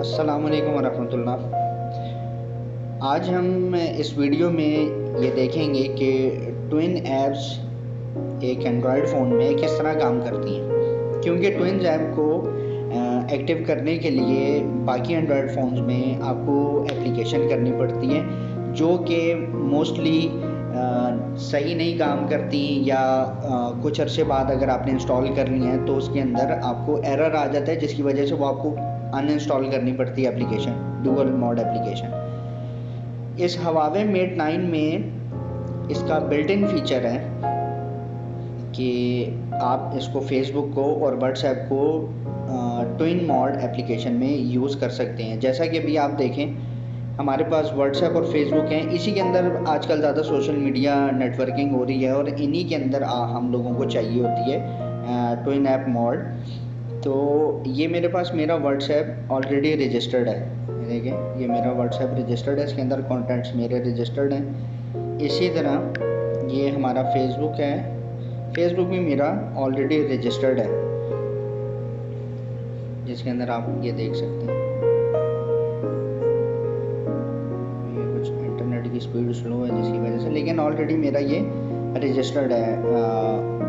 अस्सलामुअलैकुम वरहमतुल्लाह। आज हम इस वीडियो में ये देखेंगे कि ट्विन ऐप्स एक एंड्रॉयड फ़ोन में किस तरह काम करती हैं, क्योंकि ट्विन ऐप को एक्टिव करने के लिए बाकी एंड्रॉयड फ़ोन्स में आपको एप्लीकेशन करनी पड़ती है जो कि मोस्टली सही नहीं काम करती, या कुछ अरसे बाद अगर आपने इंस्टॉल कर ली हैं तो उसके अंदर आपको एरर आ जाता है, जिसकी वजह से वो आपको अनइंस्टॉल करनी पड़ती है एप्लीकेशन, डुअल मोड एप्लीकेशन। इस हुआवे मेट 9 में इसका बिल्ट इन फीचर है कि आप इसको फेसबुक को और व्हाट्सएप को ट्विन मोड एप्लीकेशन में यूज़ कर सकते हैं। जैसा कि अभी आप देखें, हमारे पास व्हाट्सएप और फेसबुक हैं, इसी के अंदर आजकल ज़्यादा सोशल मीडिया नेटवर्किंग हो रही है और इन्हीं के अंदर हम लोगों को चाहिए होती है ट्विन ऐप मोड। तो ये मेरे पास मेरा व्हाट्सएप ऑलरेडी रजिस्टर्ड है, देखें ये मेरा व्हाट्सएप रजिस्टर्ड है, इसके अंदर कॉन्टैक्ट्स मेरे रजिस्टर्ड हैं। इसी तरह ये हमारा फेसबुक है, फेसबुक भी मेरा ऑलरेडी रजिस्टर्ड है, जिसके अंदर आप ये देख सकते हैं। ये कुछ इंटरनेट की स्पीड स्लो है जिसकी वजह से, लेकिन ऑलरेडी मेरा ये रजिस्टर्ड है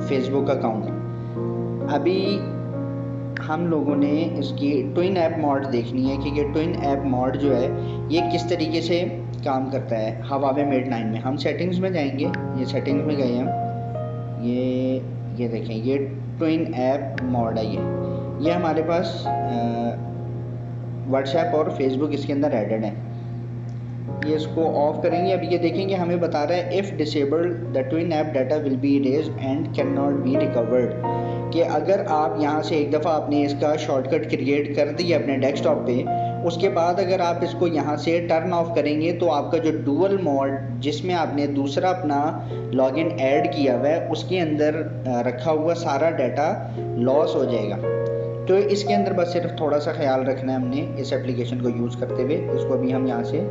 फेसबुक अकाउंट। अभी हम लोगों ने इसकी ट्विन ऐप मोड देखनी है कि ये ट्विन ऐप मोड जो है ये किस तरीके से काम करता है। हुआवे मेट 9 में हम सेटिंग्स में जाएंगे, ये सेटिंग्स में गए हम, ये देखें ये ट्विन ऐप मोड है। ये हमारे पास व्हाट्सएप और फेसबुक इसके अंदर एडेड है। ये इसको ऑफ करेंगे। अभी ये देखेंगे हमें बता रहा है if disabled the twin app data will be erased and can not be recovered, कि अगर आप यहाँ से एक दफ़ा आपने इसका शॉर्टकट क्रिएट कर दिया अपने डेस्कटॉप पे, उसके बाद अगर आप इसको यहाँ से टर्न ऑफ करेंगे तो आपका जो डुअल मोड जिसमें आपने दूसरा अपना लॉगिन ऐड किया हुआ है उसके अंदर रखा हुआ सारा डाटा लॉस हो जाएगा। तो इसके अंदर बस सिर्फ थोड़ा सा ख्याल रखना है हमने इस एप्लीकेशन को यूज़ करते हुए। इसको अभी हम यहाँ से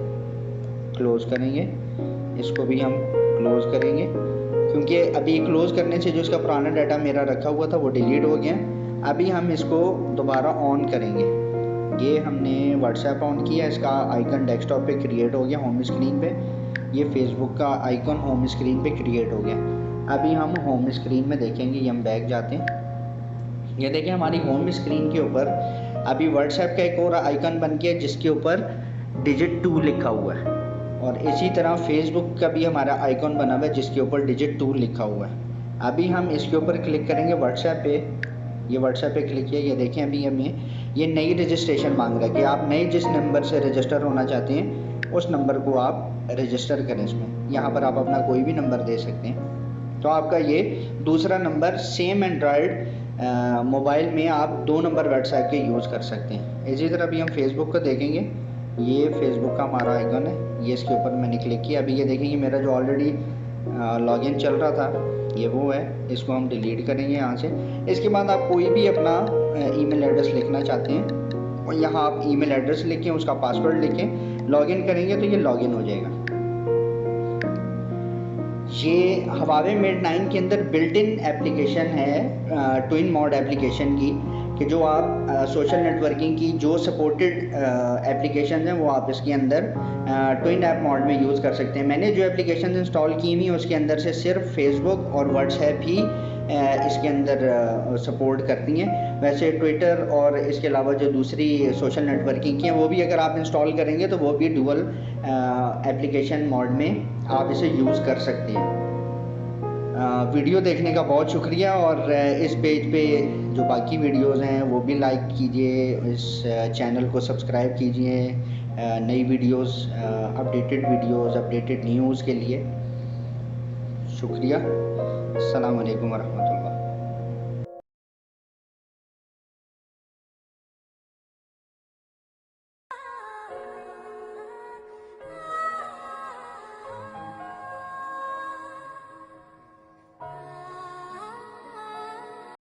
क्लोज़ करेंगे, इसको भी हम क्लोज़ करेंगे, क्योंकि अभी क्लोज़ करने से जो इसका पुराना डाटा मेरा रखा हुआ था वो डिलीट हो गया। अभी हम इसको दोबारा ऑन करेंगे। ये हमने व्हाट्सएप ऑन किया, इसका आइकन डेस्कटॉप पे क्रिएट हो गया होम स्क्रीन पे, ये फेसबुक का आइकन होम स्क्रीन पे क्रिएट हो गया। अभी हम होम स्क्रीन में देखेंगे, ये हम बैक जाते हैं, ये देखिए हमारी होम स्क्रीन के ऊपर अभी व्हाट्सएप का एक और आइकन बन गया जिसके ऊपर डिजिट 2 लिखा हुआ है, और इसी तरह फेसबुक का भी हमारा आइकॉन बना हुआ है जिसके ऊपर डिजिट 2 लिखा हुआ है। अभी हम इसके ऊपर क्लिक करेंगे व्हाट्सएप पे, ये व्हाट्सएप पे क्लिक किया, ये देखें अभी हमें ये नई रजिस्ट्रेशन मांग रहा है कि आप नए जिस नंबर से रजिस्टर होना चाहते हैं उस नंबर को आप रजिस्टर करें। इसमें यहाँ पर आप अपना कोई भी नंबर दे सकते हैं। तो आपका ये दूसरा नंबर सेम एंड्रॉयड मोबाइल में आप 2 नंबर व्हाट्सएप के यूज़ कर सकते हैं। इसी तरह अभी हम फेसबुक को देखेंगे, ये फेसबुक का हमारा आइकन है, ये इसके ऊपर मैंने क्लिक किया। अभी ये देखेंगे मेरा जो ऑलरेडी लॉगिन चल रहा था ये वो है, इसको हम डिलीट करेंगे यहाँ से। इसके बाद आप कोई भी अपना ईमेल एड्रेस लिखना चाहते हैं और यहाँ आप ईमेल एड्रेस लिखें, उसका पासवर्ड लिखें, लॉगिन करेंगे तो ये लॉगिन हो जाएगा। ये हुआवे मेट 9 के अंदर बिल्ट इन एप्लीकेशन है ट्विन मोड एप्लीकेशन की, कि जो आप सोशल नेटवर्किंग की जो सपोर्टेड एप्लीकेशन हैं वो आप इसके अंदर ट्विन ऐप मोड में यूज़ कर सकते हैं। मैंने जो एप्लीकेशन इंस्टॉल की हुई है उसके अंदर से सिर्फ फेसबुक और व्हाट्सएप ही इसके अंदर सपोर्ट करती हैं। वैसे ट्विटर और इसके अलावा जो दूसरी सोशल नेटवर्किंग की हैं वो भी अगर आप इंस्टॉल करेंगे तो वो भी डुअल एप्लीकेशन मोड में आप इसे यूज़ कर सकते हैं। वीडियो देखने का बहुत शुक्रिया, और इस पेज पे जो बाकी वीडियोस हैं वो भी लाइक कीजिए, इस चैनल को सब्सक्राइब कीजिए नई वीडियोस, अपडेटेड न्यूज़ के लिए। शुक्रिया। अस्सलाम वालेकुम वरहमतुल्लाह।